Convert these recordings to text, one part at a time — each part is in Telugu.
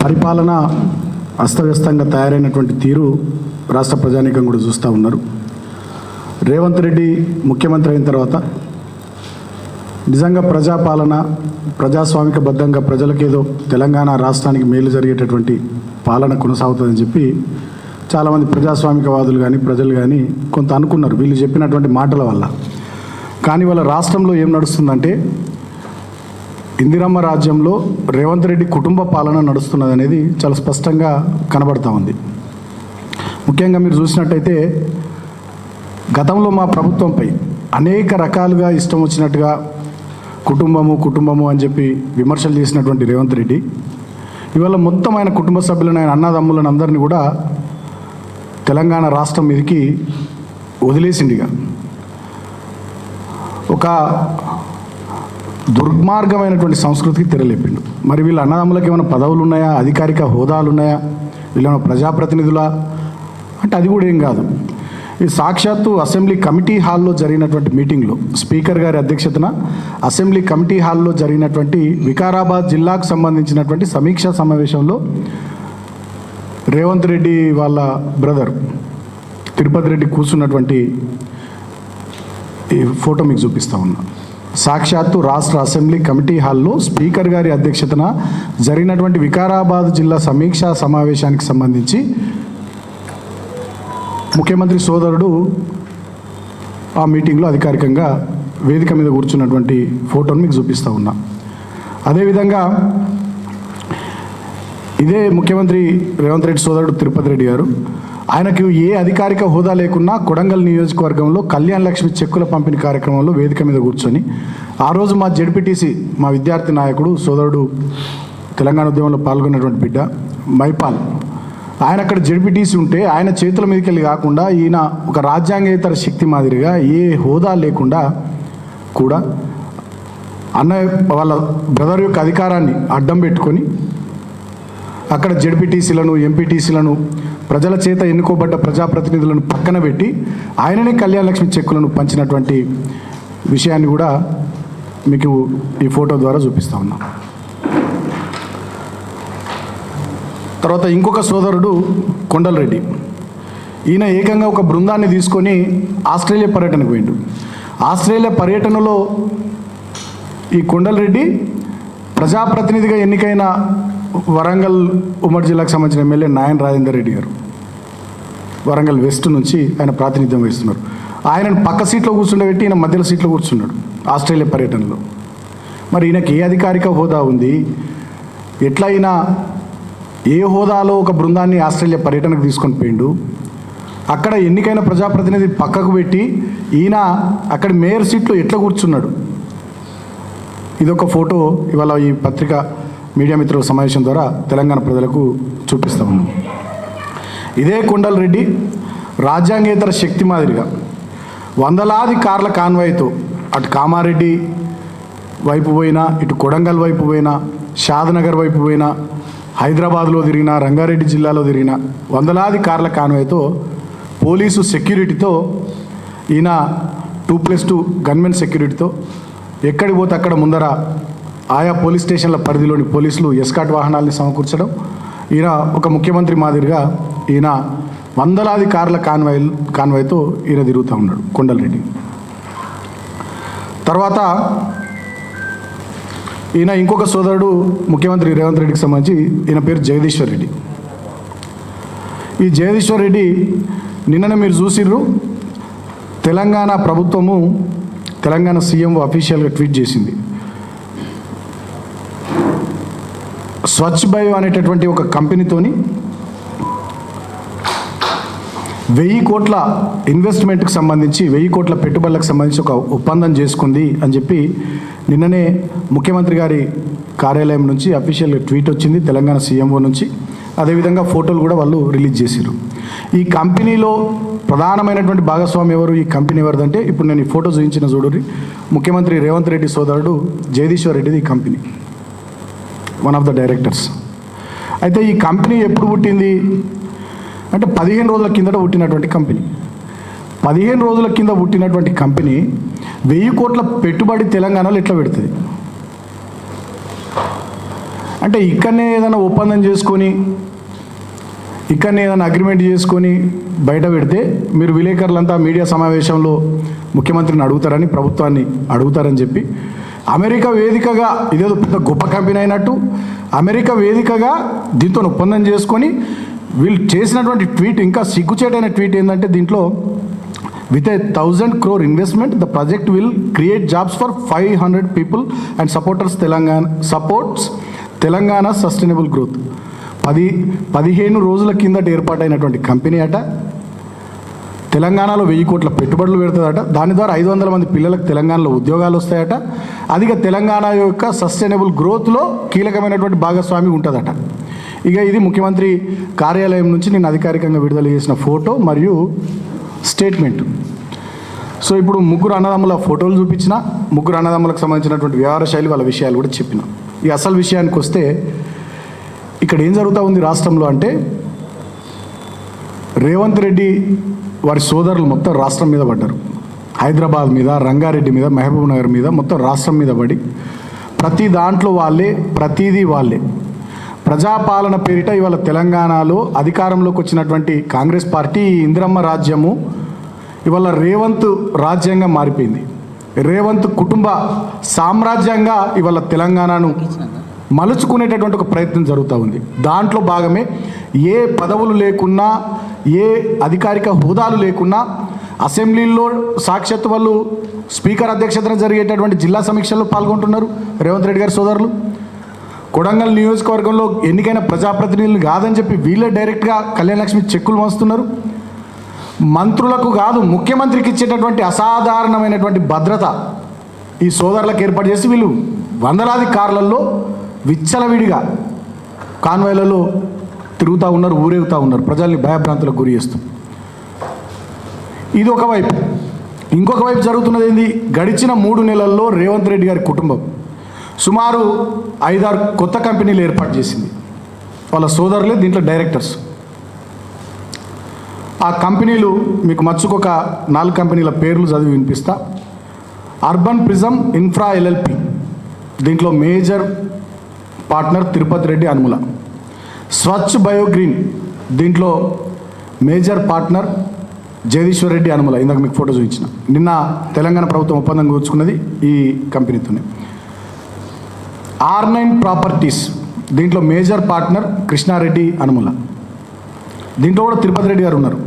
పరిపాలన అస్తవ్యస్తంగా తయారైనటువంటి తీరు రాష్ట్ర ప్రజానీకం కూడా చూస్తూ ఉన్నారు. రేవంత్ రెడ్డి ముఖ్యమంత్రి అయిన తర్వాత నిజంగా ప్రజాపాలన ప్రజాస్వామికబద్ధంగా ప్రజలకేదో తెలంగాణ రాష్ట్రానికి మేలు జరిగేటటువంటి పాలన కొనసాగుతుందని చెప్పి చాలామంది ప్రజాస్వామికవాదులు కానీ ప్రజలు కానీ కొంత అనుకున్నారు వీళ్ళు చెప్పినటువంటి మాటల వల్ల. కానీ వాళ్ళ రాష్ట్రంలో ఏం నడుస్తుందంటే ఇందిరమ్మ రాజ్యంలో రేవంత్ రెడ్డి కుటుంబ పాలన నడుస్తున్నది అనేది చాలా స్పష్టంగా కనబడతా ఉంది. ముఖ్యంగా మీరు చూసినట్టయితే గతంలో మా ప్రభుత్వంపై అనేక రకాలుగా ఇష్టం వచ్చినట్టుగా కుటుంబము అని చెప్పి విమర్శలు చేసినటువంటి రేవంత్ రెడ్డి ఇవాళ మొత్తం ఆయన కుటుంబ సభ్యులను ఆయన అన్నదమ్ములను అందరినీ కూడా తెలంగాణ రాష్ట్రం మీదకి వదిలేసిండిగా ఒక దుర్మార్గమైనటువంటి సంస్కృతికి తెరలేపిండు. మరి వీళ్ళ అన్నదమ్ములకు ఏమైనా పదవులు ఉన్నాయా, అధికారిక హోదాలు ఉన్నాయా, వీళ్ళేమైనా ప్రజాప్రతినిధులా అంటే అది కూడా ఏం కాదు. ఈ సాక్షాత్తు అసెంబ్లీ కమిటీ హాల్లో జరిగినటువంటి మీటింగ్లో స్పీకర్ గారి అధ్యక్షతన అసెంబ్లీ కమిటీ హాల్లో జరిగినటువంటి వికారాబాద్ జిల్లాకు సంబంధించినటువంటి సమీక్షా సమావేశంలో రేవంత్ రెడ్డి వాళ్ళ బ్రదర్ తిరుపతి రెడ్డి కూర్చున్నటువంటి ఈ ఫోటో మీకు చూపిస్తా ఉన్నా. సాక్షాత్తు రాష్ట్ర అసెంబ్లీ కమిటీ హాల్లో స్పీకర్ గారి అధ్యక్షతన జరిగినటువంటి వికారాబాద్ జిల్లా సమీక్షా సమావేశానికి సంబంధించి ముఖ్యమంత్రి సోదరుడు ఆ మీటింగ్లో అధికారికంగా వేదిక మీద కూర్చున్నటువంటి ఫోటోను మీకు చూపిస్తూ ఉన్నా. అదేవిధంగా ఇదే ముఖ్యమంత్రి రేవంత్ రెడ్డి సోదరుడు తిరుపతి రెడ్డి గారు ఆయనకు ఏ అధికారిక హోదా లేకున్నా కొడంగల్ నియోజకవర్గంలో కళ్యాణ లక్ష్మి చెక్కుల పంపిణీ కార్యక్రమంలో వేదిక మీద కూర్చొని ఆ రోజు మా జెడ్పీటీసీ మా విద్యార్థి నాయకుడు సోదరుడు తెలంగాణ ఉద్యమంలో పాల్గొన్నటువంటి బిడ్డ మైపాల్ ఆయన అక్కడ జెడ్పీటీసీ ఉంటే ఆయన చేతుల మీదకి వెళ్ళి కాకుండా ఈయన ఒక రాజ్యాంగేతర శక్తి మాదిరిగా ఏ హోదా లేకుండా కూడా అన్నయ్య వాళ్ళ బ్రదర్ యొక్క అధికారాన్ని అడ్డం పెట్టుకొని అక్కడ జెడ్పీటీసీలను ఎంపీటీసీలను ప్రజల చేత ఎన్నుకోబడ్డ ప్రజాప్రతినిధులను పక్కన పెట్టి ఆయననే కళ్యాణ లక్ష్మి చెక్కులను పంచినటువంటి విషయాన్ని కూడా మీకు ఈ ఫోటో ద్వారా చూపిస్తా ఉన్నా. తర్వాత ఇంకొక సోదరుడు కొండల్ రెడ్డి ఈయన ఏకంగా ఒక బృందాన్ని తీసుకొని ఆస్ట్రేలియా పర్యటనకు పోయిండు. ఆస్ట్రేలియా పర్యటనలో ఈ కొండల్ రెడ్డి ప్రజాప్రతినిధిగా ఎన్నికైన వరంగల్ ఉమ్మడి జిల్లాకు సంబంధించిన ఎమ్మెల్యే నాయన్ రాజేందర్ రెడ్డి గారు వరంగల్ వెస్ట్ నుంచి ఆయన ప్రాతినిధ్యం వహిస్తున్నారు. ఆయనను పక్క సీట్లో కూర్చుండబెట్టి ఈయన మధ్యలో సీట్లో కూర్చున్నాడు ఆస్ట్రేలియా పర్యటనలో. మరి ఈయనకి ఏ అధికారిక హోదా ఉంది, ఎట్లా అయినా ఏ హోదాలో ఒక బృందాన్ని ఆస్ట్రేలియా పర్యటనకు తీసుకొని పోయిండు, అక్కడ ఎన్నికైన ప్రజాప్రతినిధి పక్కకు పెట్టి ఈయన అక్కడ మేయర్ సీట్లో ఎట్లా కూర్చున్నాడు. ఇదొక ఫోటో ఇవాళ ఈ పత్రిక మీడియా మిత్రుల సమావేశం ద్వారా తెలంగాణ ప్రజలకు చూపిస్తా ఉన్నాం. ఇదే కొండల్ రెడ్డి రాజ్యాంగేతర శక్తి మాదిరిగా వందలాది కార్ల కాన్వాయ్తో అటు కామారెడ్డి వైపు పోయినా, ఇటు కొడంగల్ వైపు పోయినా, షాద్నగర్ వైపు పోయినా, హైదరాబాద్లో తిరిగిన, రంగారెడ్డి జిల్లాలో తిరిగిన వందలాది కార్ల కాన్వాయ్తో పోలీసు సెక్యూరిటీతో ఈయన 2+2 గన్మెన్ సెక్యూరిటీతో ఎక్కడికి పోతే అక్కడ ముందర ఆయా పోలీస్ స్టేషన్ల పరిధిలోని పోలీసులు ఎస్కాట్ వాహనాలని సమకూర్చడం, ఈయన ఒక ముఖ్యమంత్రి మాదిరిగా ఈయన వందలాది కార్ల కాన్వాయ్తో ఈయన తిరుగుతూ ఉన్నాడు కొండల్ రెడ్డి. తర్వాత ఈయన ఇంకొక సోదరుడు ముఖ్యమంత్రి రేవంత్ రెడ్డికి సంబంధించి ఈయన పేరు జగదీశ్వర్ రెడ్డి. ఈ జగదీశ్వర్ రెడ్డి నిన్ననే మీరు చూసిర్రు, తెలంగాణ ప్రభుత్వము తెలంగాణ సీఎం అఫీషియల్గా ట్వీట్ చేసింది. స్వచ్ఛ బయో అనేటటువంటి ఒక కంపెనీతోని 1000 కోట్ల ఇన్వెస్ట్మెంట్కి సంబంధించి 1000 కోట్ల పెట్టుబడులకు సంబంధించి ఒక ఒప్పందం చేసుకుంది అని చెప్పి నిన్ననే ముఖ్యమంత్రి గారి కార్యాలయం నుంచి అఫీషియల్గా ట్వీట్ వచ్చింది తెలంగాణ సీఎంఓ నుంచి. అదేవిధంగా ఫోటోలు కూడా వాళ్ళు రిలీజ్ చేశారు. ఈ కంపెనీలో ప్రధానమైనటువంటి భాగస్వామి ఎవరు, ఈ కంపెనీ ఎవరిదంటే ఇప్పుడు నేను ఈ ఫోటో చూపించిన చూడండి, ముఖ్యమంత్రి రేవంత్ రెడ్డి సోదరుడు జగదీశ్వర్ రెడ్డిది ఈ company, one of the directors. అయితే ఈ కంపెనీ ఎప్పుడు పుట్టింది అంటే 15 రోజుల కిందట పుట్టినటువంటి కంపెనీ. 15 రోజుల కింద పుట్టినటువంటి కంపెనీ 1000 కోట్ల పెట్టుబడి తెలంగాణలో ఎట్లా పెడుతుంది అంటే ఇక్కడనే ఏదైనా ఒప్పందం చేసుకొని ఇక్కడనే ఏదైనా అగ్రిమెంట్ చేసుకొని బయట పెడితే మీరు విలేకరులంతా మీడియా సమావేశంలో ముఖ్యమంత్రిని అడుగుతారని, ప్రభుత్వాన్ని అడుగుతారని చెప్పి అమెరికా వేదికగా ఇదేదో పెద్ద గొప్ప కంపెనీ అయినట్టు అమెరికా వేదికగా దీంతో ఒప్పందం చేసుకొని వీళ్ళు చేసినటువంటి ట్వీట్, ఇంకా సిగ్గుచేటైన ట్వీట్ ఏంటంటే దీంట్లో with a 1,000 crore investment, the project will create jobs for 500 people and supports Telangana sustainable growth. 15 రోజుల కిందట ఏర్పాటైనటువంటి కంపెనీ అట, తెలంగాణలో 1000 కోట్ల పెట్టుబడులు పెడుతుందట, దాని ద్వారా 500 మంది పిల్లలకు తెలంగాణలో ఉద్యోగాలు వస్తాయట, అదిగా తెలంగాణ యొక్క సస్టైనబుల్ గ్రోత్లో కీలకమైనటువంటి భాగస్వామి ఉంటుందట. ఇక ఇది ముఖ్యమంత్రి కార్యాలయం నుంచి నేను అధికారికంగా విడుదల చేసిన ఫోటో మరియు స్టేట్మెంట్. సో ఇప్పుడు ముగ్గురు అన్నదమ్ముల ఫోటోలు చూపించిన, ముగ్గురు అన్నదమ్ములకు సంబంధించినటువంటి వ్యవహార శైలి, వాళ్ళ విషయాలు కూడా చెప్పిన. ఈ అసలు విషయానికి వస్తే ఇక్కడ ఏం జరుగుతూ ఉంది రాష్ట్రంలో అంటే, రేవంత్ రెడ్డి వారి సోదరులు మొత్తం రాష్ట్రం మీద పడ్డారు. హైదరాబాద్ మీద, రంగారెడ్డి మీద, మహబూబ్ నగర్ మీద, మొత్తం రాష్ట్రం మీద పడి ప్రతి దాంట్లో వాళ్ళే, ప్రతిదీ వాళ్ళే. ప్రజాపాలన పేరిట ఇవాళ తెలంగాణలో అధికారంలోకి వచ్చినటువంటి కాంగ్రెస్ పార్టీ ఇందిరమ్మ రాజ్యము ఇవాళ రేవంత్ రాజ్యంగా మారిపోయింది. రేవంత్ కుటుంబ సామ్రాజ్యంగా ఇవాళ తెలంగాణను మలుచుకునేటటువంటి ఒక ప్రయత్నం జరుగుతూ ఉంది. దాంట్లో భాగమే ఏ పదవులు లేకున్నా, ఏ అధికారిక హోదాలు లేకున్నా అసెంబ్లీలో సాక్షాత్ వాళ్ళు స్పీకర్ అధ్యక్షతన జరిగేటటువంటి జిల్లా సమీక్షల్లో పాల్గొంటున్నారు రేవంత్ రెడ్డి గారి సోదరులు. కొడంగల్ నియోజకవర్గంలో ఎన్నికైన ప్రజాప్రతినిధులు కాదని చెప్పి వీళ్ళే డైరెక్ట్గా కళ్యాణ లక్ష్మి చెక్కులు మోస్తున్నారు. మంత్రులకు కాదు, ముఖ్యమంత్రికి ఇచ్చేటటువంటి అసాధారణమైనటువంటి భద్రత ఈ సోదరులకు ఏర్పాటు చేసి వీళ్ళు వందలాది కార్లలో విచ్చలవిడిగా కాన్వాయ్లలో తిరుగుతూ ఉన్నారు, ఊరేగుతూ ఉన్నారు, ప్రజల్ని భయభ్రాంతులకు గురి చేస్తూ. ఇది ఒకవైపు. ఇంకొక వైపు జరుగుతున్నది ఏంది, గడిచిన 3 నెలల్లో రేవంత్ రెడ్డి గారి కుటుంబం సుమారు 5-6 కొత్త కంపెనీలు ఏర్పాటు చేసింది. వాళ్ళ సోదరులే దీంట్లో డైరెక్టర్స్. ఆ కంపెనీలు మీకు మచ్చుకొక 4 కంపెనీల పేర్లు చదివి వినిపిస్తా. అర్బన్ ప్రిజమ్ ఇన్ఫ్రా ఎల్ఎల్పి, దీంట్లో major partner Tirupati Reddy Anumula. Swachh Biogreen, దీంట్లో మేజర్ పార్ట్నర్ జగదీశ్వర్ రెడ్డి అనుముల. ఇందాక మీకు ఫోటో చూపించిన. నిన్న తెలంగాణ ప్రభుత్వం ఒప్పందం కూర్చుకున్నది ఈ కంపెనీతోనే. R9 ప్రాపర్టీస్, దీంట్లో మేజర్ పార్ట్నర్ కృష్ణారెడ్డి అనుముల. దీంట్లో కూడా తిరుపతి రెడ్డి గారు ఉన్నారు.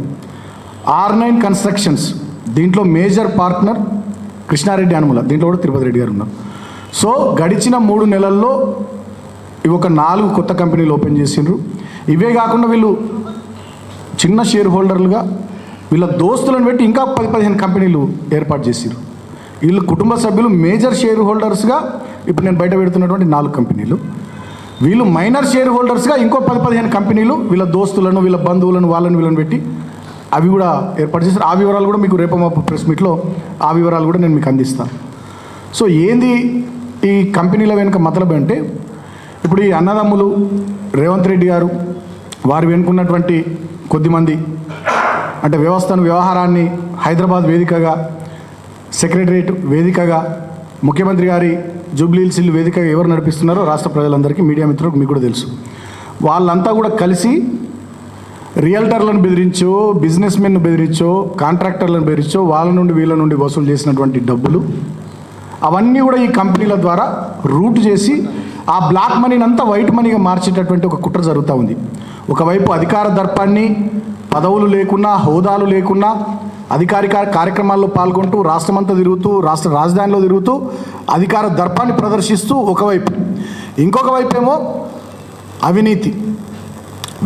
R9 కన్స్ట్రక్షన్స్, దీంట్లో మేజర్ పార్ట్నర్ కృష్ణారెడ్డి అనుముల. దీంట్లో కూడా తిరుపతి రెడ్డి గారు ఉన్నారు. సో గడిచిన 3 నెలల్లో ఇవి ఒక 4 కొత్త కంపెనీలు ఓపెన్ చేసిండ్రు. ఇవే కాకుండా వీళ్ళు చిన్న షేర్ హోల్డర్లుగా వీళ్ళ దోస్తులను పెట్టి ఇంకా 10-15 కంపెనీలు ఏర్పాటు చేసిర్రు. వీళ్ళు కుటుంబ సభ్యులు మేజర్ షేర్ హోల్డర్స్గా ఇప్పుడు నేను బయట పెడుతున్నటువంటి 4 కంపెనీలు, వీళ్ళు మైనర్ షేర్ హోల్డర్స్గా ఇంకో 10-15 కంపెనీలు వీళ్ళ దోస్తులను, వీళ్ళ బంధువులను, వీళ్ళని పెట్టి అవి కూడా ఏర్పాటు చేస్తారు. ఆ వివరాలు కూడా మీకు రేపు మా ప్రెస్ మీట్లో ఆ వివరాలు కూడా నేను మీకు అందిస్తాను. సో ఏంది ఈ కంపెనీల వెనుక మతలబ్ అంటే, ఇప్పుడు ఈ అన్నదమ్ములు రేవంత్ రెడ్డి గారు వారు వెనుకున్నటువంటి కొద్దిమంది, అంటే వ్యవహారాన్ని హైదరాబాద్ వేదికగా, సెక్రటరియట్ వేదికగా, ముఖ్యమంత్రి గారి జూబ్లీహిల్స్ ఇల్లు వేదికగా ఎవరు నడిపిస్తున్నారో రాష్ట్ర ప్రజలందరికీ, మీడియా మిత్రులకు మీకు కూడా తెలుసు. వాళ్ళంతా కూడా కలిసి రియల్టర్లను బెదిరించో, బిజినెస్ మెన్ను బెదిరించో, కాంట్రాక్టర్లను బెదిరించో, వాళ్ళ నుండి వీళ్ళ నుండి వసూలు చేసినటువంటి డబ్బులు అవన్నీ కూడా ఈ కంపెనీల ద్వారా రూట్ చేసి ఆ బ్లాక్ మనీని అంతా వైట్ మనీగా మార్చేటటువంటి ఒక కుట్ర జరుగుతూ ఉంది. ఒకవైపు అధికార దర్పాన్ని, పదవులు లేకున్నా, హోదాలు లేకున్నా అధికారిక కార్యక్రమాల్లో పాల్గొంటూ, రాష్ట్రమంతా తిరుగుతూ, రాష్ట్ర రాజధానిలో తిరుగుతూ అధికార దర్పాన్ని ప్రదర్శిస్తూ ఒకవైపు, ఇంకొక వైపు ఏమో అవినీతి,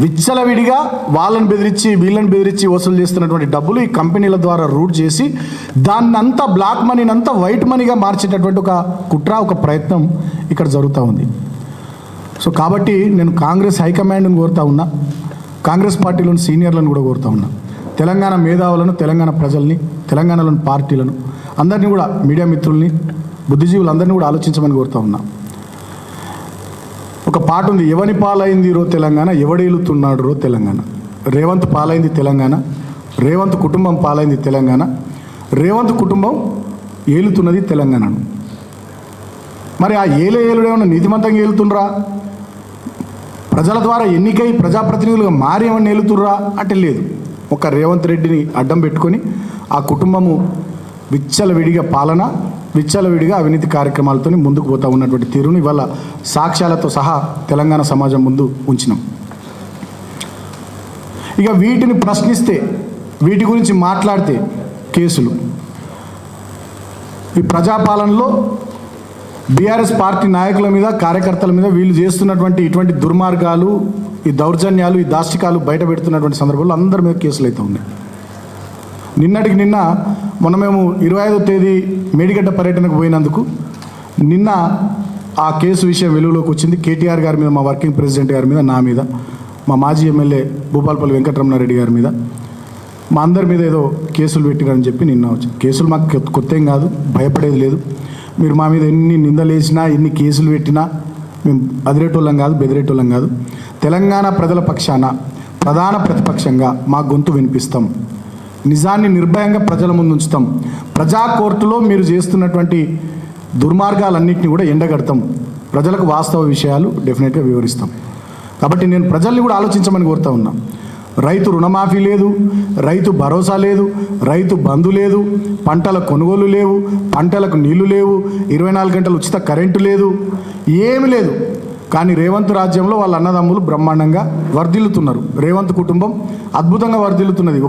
విచ్చలవిడిగా వాళ్ళని బెదిరించి వీళ్ళని బెదిరించి వసూలు చేస్తున్నటువంటి డబ్బులు ఈ కంపెనీల ద్వారా రూట్ చేసి దాన్నంతా బ్లాక్ మనీని అంతా వైట్ మనీగా మార్చేటటువంటి ఒక కుట్ర, ఒక ప్రయత్నం ఇక్కడ జరుగుతూ ఉంది. సో కాబట్టి నేను కాంగ్రెస్ హైకమాండ్ని కోరుతా ఉన్నా, కాంగ్రెస్ పార్టీలోని సీనియర్లను కూడా కోరుతా ఉన్నా, తెలంగాణ మేధావులను, తెలంగాణ ప్రజల్ని, తెలంగాణలోని పార్టీలను అందరినీ కూడా, మీడియా మిత్రుల్ని, బుద్ధిజీవులందరినీ కూడా ఆలోచించమని కోరుతా ఉన్నా. ఒక పాట ఉంది, ఎవని పాలైంది రో తెలంగాణ, ఎవడేలుతున్నాడు రో తెలంగాణ. రేవంత్ పాలైంది తెలంగాణ, రేవంత్ కుటుంబం పాలైంది తెలంగాణ, రేవంత్ కుటుంబం ఏలుతున్నది తెలంగాణను. మరి ఆ ఏలుడేమన్నా నీతిమంతంగా ఏలుతుండ్రా, ప్రజల ద్వారా ఎన్నికై ప్రజాప్రతినిధులుగా మారి ఏమని నేలుతుర్రా అంటే లేదు. ఒక రేవంత్ రెడ్డిని అడ్డం పెట్టుకొని ఆ కుటుంబము విచ్చలవిడిగా పాలన, విచ్చలవిడిగా అవినీతి కార్యక్రమాలతో ముందుకు పోతూ ఉన్నటువంటి తీరును ఇవాళ సాక్ష్యాలతో సహా తెలంగాణ సమాజం ముందు ఉంచినాం. ఇక వీటిని ప్రశ్నిస్తే, వీటి గురించి మాట్లాడితే కేసులు. ఈ ప్రజాపాలనలో బీఆర్ఎస్ పార్టీ నాయకుల మీద, కార్యకర్తల మీద వీళ్ళు చేస్తున్నటువంటి ఇటువంటి దుర్మార్గాలు, ఈ దౌర్జన్యాలు, ఈ దాష్టికాలు బయట పెడుతున్నటువంటి సందర్భంలో అందరి మీద కేసులు అయితే ఉన్నాయి. నిన్నటికి నిన్న మొన్న మేము 25వ తేదీ మేడిగడ్డ పర్యటనకు పోయినందుకు నిన్న ఆ కేసు విషయం వెలుగులోకి వచ్చింది. కేటీఆర్ గారి మీద, మా వర్కింగ్ ప్రెసిడెంట్ గారి మీద, నా మీద, మా మాజీ ఎమ్మెల్యే భూపాలపల్లి వెంకటరమణారెడ్డి గారి మీద, మా అందరి మీద ఏదో కేసులు పెట్టిరని చెప్పి నిన్న వచ్చింది. కేసులు మాకు కొత్త ఏం కాదు, భయపడేది లేదు. మీరు మా మీద ఎన్ని నిందలు వేసినా, ఎన్ని కేసులు పెట్టినా మేము అదిరేటోళ్ళం కాదు, బెదిరేటోళ్ళం కాదు. తెలంగాణ ప్రజల పక్షాన ప్రధాన ప్రతిపక్షంగా మా గొంతు వినిపిస్తాం. నిజాన్ని నిర్భయంగా ప్రజల ముందు ఉంచుతాం. ప్రజా కోర్టులో మీరు చేస్తున్నటువంటి దుర్మార్గాలన్నింటినీ కూడా ఎండగడతాం. ప్రజలకు వాస్తవ విషయాలు డెఫినెట్గా వివరిస్తాం. కాబట్టి నేను ప్రజల్ని కూడా ఆలోచించమని కోరుతా ఉన్నా. రైతు రుణమాఫీ లేదు, రైతు భరోసా లేదు, రైతు బంధు లేదు, పంటల కొనుగోలు లేవు, పంటలకు నీళ్లు లేవు, 24 గంటలు ఉచిత కరెంటు లేదు, ఏమి లేదు. కానీ రేవంత్ రాజ్యంలో వాళ్ళ అన్నదమ్ములు బ్రహ్మాండంగా వర్ధిల్లుతున్నారు. రేవంత్ కుటుంబం అద్భుతంగా వర్ధిల్లుతున్నది.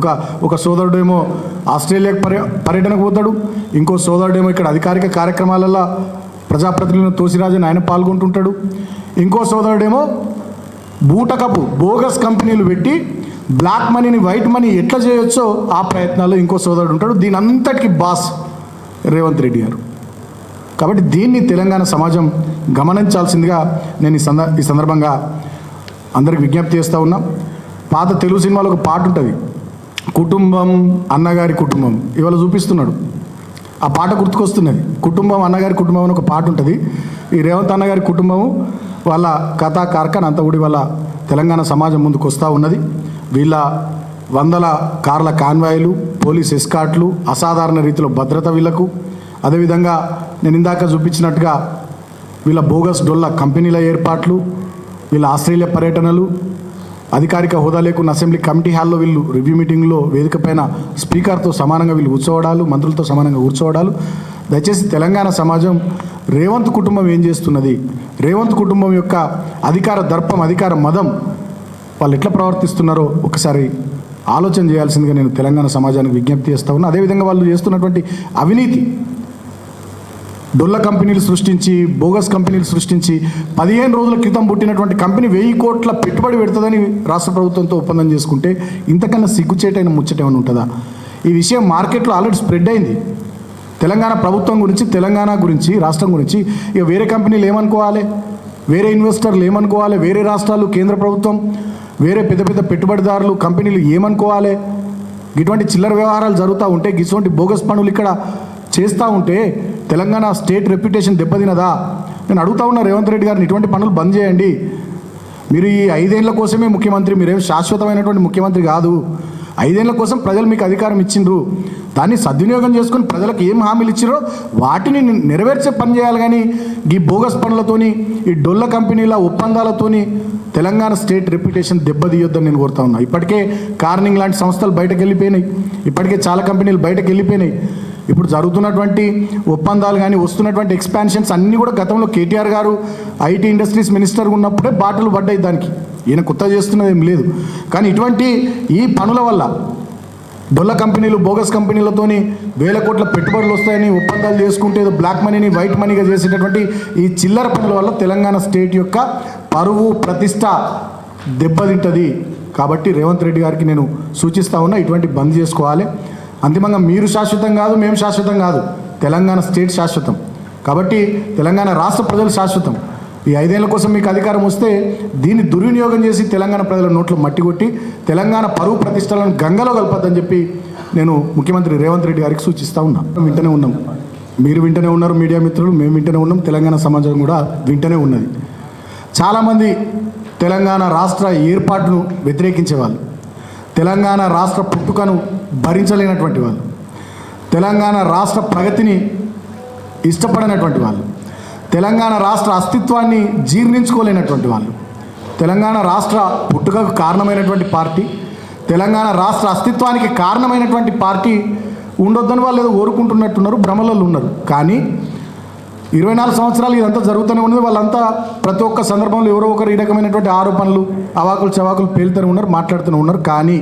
ఒక సోదరుడేమో ఆస్ట్రేలియాకు పర్యటనకు పోతాడు, ఇంకో సోదరుడేమో ఇక్కడ అధికారిక కార్యక్రమాలలో ప్రజాప్రతినిధులను తోసిరాజని ఆయన పాల్గొంటుంటాడు, ఇంకో సోదరుడేమో బూటకపు బోగస్ కంపెనీలు పెట్టి బ్లాక్ మనీని వైట్ మనీ ఎట్లా చేయొచ్చో ఆ ప్రయత్నాల్లో ఇంకో సోదరుడు ఉంటాడు. దీని అంతటికి బాస్ రేవంత్ రెడ్డి గారు. కాబట్టి దీన్ని తెలంగాణ సమాజం గమనించాల్సిందిగా నేను ఈ సందర్భంగా అందరికి విజ్ఞప్తి చేస్తూ ఉన్నా. పాత తెలుగు సినిమాలో ఒక పాట ఉంటుంది, కుటుంబం అన్నగారి కుటుంబం. ఇవాళ చూపిస్తున్నాడు, ఆ పాట గుర్తుకొస్తున్నది. కుటుంబం అన్నగారి కుటుంబం అని ఒక పాట ఉంటుంది. ఈ రేవంత్ అన్నగారి కుటుంబము వాళ్ళ కథా కార్ఖాన అంతా కూడా వాళ్ళ తెలంగాణ సమాజం ముందుకు వస్తూ ఉన్నది. వీళ్ళ వందల కార్ల కాన్వాయ్లు, పోలీస్ ఎస్కాట్లు, అసాధారణ రీతిలో భద్రత వీళ్లకు, అదేవిధంగా నేను ఇందాక చూపించినట్టుగా వీళ్ళ బోగస్ డొల్ల కంపెనీల ఏర్పాట్లు, వీళ్ళ ఆస్ట్రేలియా పర్యటనలు, అధికారిక హోదా లేకున్న అసెంబ్లీ కమిటీ హాల్లో వీళ్ళు రివ్యూ మీటింగ్లో వేదిక పైన స్పీకర్తో సమానంగా వీళ్ళు కూర్చోవడాలు, మంత్రులతో సమానంగా కూర్చోవడాలు. దయచేసి తెలంగాణ సమాజం రేవంత్ కుటుంబం ఏం చేస్తున్నది, రేవంత్ కుటుంబం యొక్క అధికార దర్పం, అధికార మదం వాళ్ళు ఎట్లా ప్రవర్తిస్తున్నారో ఒకసారి ఆలోచన చేయాల్సిందిగా నేను తెలంగాణ సమాజానికి విజ్ఞప్తి చేస్తా ఉన్నా. అదేవిధంగా వాళ్ళు చేస్తున్నటువంటి అవినీతి, డొల్ల కంపెనీలు సృష్టించి, బోగస్ కంపెనీలు సృష్టించి 15 రోజుల క్రితం పుట్టినటువంటి కంపెనీ 1000 కోట్ల పెట్టుబడి పెడుతుందని రాష్ట్ర ప్రభుత్వంతో ఒప్పందం చేసుకుంటే ఇంతకన్నా సిగ్గుచేటైన ముచ్చటేమైనా ఉంటుందా? ఈ విషయం మార్కెట్లో ఆల్రెడీ స్ప్రెడ్ అయింది. తెలంగాణ ప్రభుత్వం గురించి, తెలంగాణ గురించి, రాష్ట్రం గురించి ఇక వేరే కంపెనీలు ఏమనుకోవాలి, వేరే ఇన్వెస్టర్లు ఏమనుకోవాలి, వేరే రాష్ట్రాలు, కేంద్ర ప్రభుత్వం, వేరే పెద్ద పెద్ద పెట్టుబడిదారులు, కంపెనీలు ఏమనుకోవాలి? ఇటువంటి చిల్లర వ్యవహారాలు జరుగుతూ ఉంటే, ఇటువంటి బోగస్ పనులు ఇక్కడ చేస్తూ ఉంటే తెలంగాణ స్టేట్ రెప్యుటేషన్ దెబ్బతినదా? నేను అడుగుతా ఉన్నా రేవంత్ రెడ్డి గారిని, ఇటువంటి పనులు బంద్ చేయండి. మీరు ఈ 5 ఏళ్ల కోసమే ముఖ్యమంత్రి, మీరేం శాశ్వతమైనటువంటి ముఖ్యమంత్రి కాదు. 5 ఏళ్ల కోసం ప్రజలు మీకు అధికారం ఇచ్చిండ్రు, దాన్ని సద్వినియోగం చేసుకుని ప్రజలకు ఏం హామీలు ఇచ్చారో వాటిని నెరవేర్చే పని చేయాలి. కానీ ఈ బోగస్ పనులతోని, ఈ డొల్ల కంపెనీల ఒప్పందాలతోని తెలంగాణ స్టేట్ రెప్యుటేషన్ దెబ్బతీయొద్దని నేను కోరుతా ఉన్నా. ఇప్పటికే కార్నింగ్ లాంటి సంస్థలు బయటకు వెళ్ళిపోయినాయి, ఇప్పటికే చాలా కంపెనీలు బయటకు వెళ్ళిపోయినాయి. ఇప్పుడు జరుగుతున్నటువంటి ఒప్పందాలు కానీ, వస్తున్నటువంటి ఎక్స్పాన్షన్స్ అన్నీ కూడా గతంలో కేటీఆర్ గారు ఐటీ ఇండస్ట్రీస్ మినిస్టర్గా ఉన్నప్పుడే బాటలు పడ్డాయి. దానికి ఈయన కొత్త చేస్తున్నది ఏం లేదు. కానీ ఇటువంటి ఈ పనుల వల్ల డొల్ల కంపెనీలు, బోగస్ కంపెనీలతోని 1000 కోట్ల పెట్టుబడులు వస్తాయని ఒప్పందాలు చేసుకుంటే ఏదో బ్లాక్ మనీని వైట్ మనీగా చేసేటటువంటి ఈ చిల్లర పనుల వల్ల తెలంగాణ స్టేట్ యొక్క పరువు, ప్రతిష్ట దెబ్బతింటుంది. కాబట్టి రేవంత్ రెడ్డి గారికి నేను సూచిస్తా ఉన్నా, ఇటువంటి బంద్ చేసుకోవాలి. అంతిమంగా మీరు శాశ్వతం కాదు, మేము శాశ్వతం కాదు, తెలంగాణ స్టేట్ శాశ్వతం. కాబట్టి తెలంగాణ రాష్ట్ర ప్రజలు శాశ్వతం. ఈ 5 ఏళ్ల కోసం మీకు అధికారం వస్తే దీన్ని దుర్వినియోగం చేసి తెలంగాణ ప్రజల నోట్లో మట్టి కొట్టి తెలంగాణ పరువు ప్రతిష్టలను గంగలో కలపద్దని చెప్పి నేను ముఖ్యమంత్రి రేవంత్ రెడ్డి గారికి సూచిస్తూ ఉన్నా. వింటనే ఉన్నాం, మీరు వింటనే ఉన్నారు, మీడియా మిత్రులు, మేము వింటనే ఉన్నాం, తెలంగాణ సమాజం కూడా వింటనే ఉన్నది. చాలామంది తెలంగాణ రాష్ట్ర ఏర్పాటును వ్యతిరేకించే వాళ్ళు, తెలంగాణ రాష్ట్ర పుట్టుకను భరించలేనటువంటి వాళ్ళు, తెలంగాణ రాష్ట్ర ప్రగతిని ఇష్టపడనటువంటి వాళ్ళు, తెలంగాణ రాష్ట్ర అస్తిత్వాన్ని జీర్ణించుకోలేనటువంటి వాళ్ళు, తెలంగాణ రాష్ట్ర పుట్టుకకు కారణమైనటువంటి పార్టీ, తెలంగాణ రాష్ట్ర అస్తిత్వానికి కారణమైనటువంటి పార్టీ ఉండొద్దని వాళ్ళు ఏదో కోరుకుంటున్నట్టున్నారు, భ్రమలలో ఉన్నారు. కానీ 24 సంవత్సరాలు ఇదంతా జరుగుతూనే ఉన్నది. వాళ్ళంతా ప్రతి ఒక్క సందర్భంలో ఎవరో ఒకరు ఈ రకమైనటువంటి ఆరోపణలు, అవాకులు చవాకులు పేలుతూనే ఉన్నారు, మాట్లాడుతూనే ఉన్నారు. కానీ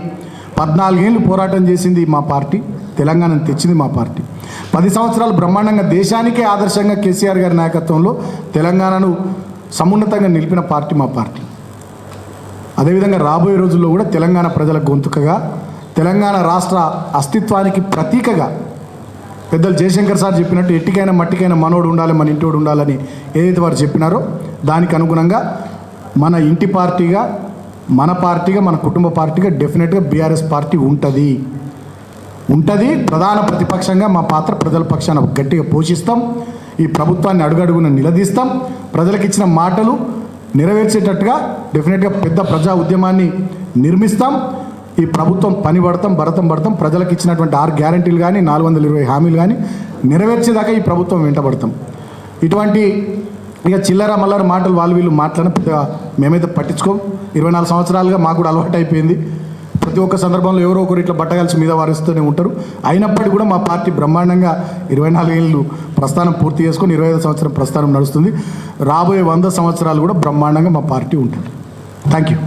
14 ఏళ్ళు పోరాటం చేసింది మా పార్టీ, తెలంగాణను తెచ్చింది మా పార్టీ. 10 సంవత్సరాలు బ్రహ్మాండంగా దేశానికే ఆదర్శంగా కేసీఆర్ గారి నాయకత్వంలో తెలంగాణను సమున్నతంగా నిలిపిన పార్టీ మా పార్టీ. అదేవిధంగా రాబోయే రోజుల్లో కూడా తెలంగాణ ప్రజల గొంతుకగా, తెలంగాణ రాష్ట్ర అస్తిత్వానికి ప్రతీకగా పెద్దలు జయశంకర్ సార్ చెప్పినట్టు ఎట్టికైనా మట్టికైనా మనోడు ఉండాలి, మన ఇంటోడు ఉండాలని ఏదైతే వారు చెప్పినారో దానికి అనుగుణంగా మన ఇంటి పార్టీగా, మన పార్టీగా, మన కుటుంబ పార్టీగా డెఫినెట్గా బీఆర్ఎస్ పార్టీ ఉంటుంది. ప్రధాన ప్రతిపక్షంగా మా పాత్ర ప్రజల పక్షాన గట్టిగా పోషిస్తాం. ఈ ప్రభుత్వాన్ని అడుగడుగున నిలదీస్తాం. ప్రజలకు ఇచ్చిన మాటలు నెరవేర్చేటట్టుగా డెఫినెట్గా పెద్ద ప్రజా ఉద్యమాన్ని నిర్మిస్తాం. ఈ ప్రభుత్వం పని భరతం పడతాం. ప్రజలకు ఇచ్చినటువంటి 6 గ్యారంటీలు కానీ 420 హామీలు కానీ నెరవేర్చేదాకా ఈ ప్రభుత్వం వెంటబడతాం. ఇటువంటి ఇక చిల్లర మల్లర మాటలు వాళ్ళు వీళ్ళు మాట్లాడిన పెద్దగా మేమైతే పట్టించుకోం. 24 సంవత్సరాలుగా మాకు కూడా అలవాటు అయిపోయింది. ప్రతి ఒక్క సందర్భంలో ఎవరో ఒకరు ఇట్లా బట్టగలిసి మీద వారిస్తూనే ఉంటారు. అయినప్పటికీ కూడా మా పార్టీ బ్రహ్మాండంగా 24 ఏళ్ళు ప్రస్థానం పూర్తి చేసుకొని 25వ సంవత్సరం ప్రస్థానం నడుస్తుంది. రాబోయే 100 సంవత్సరాలు కూడా బ్రహ్మాండంగా మా పార్టీ ఉంటుంది. Thank you.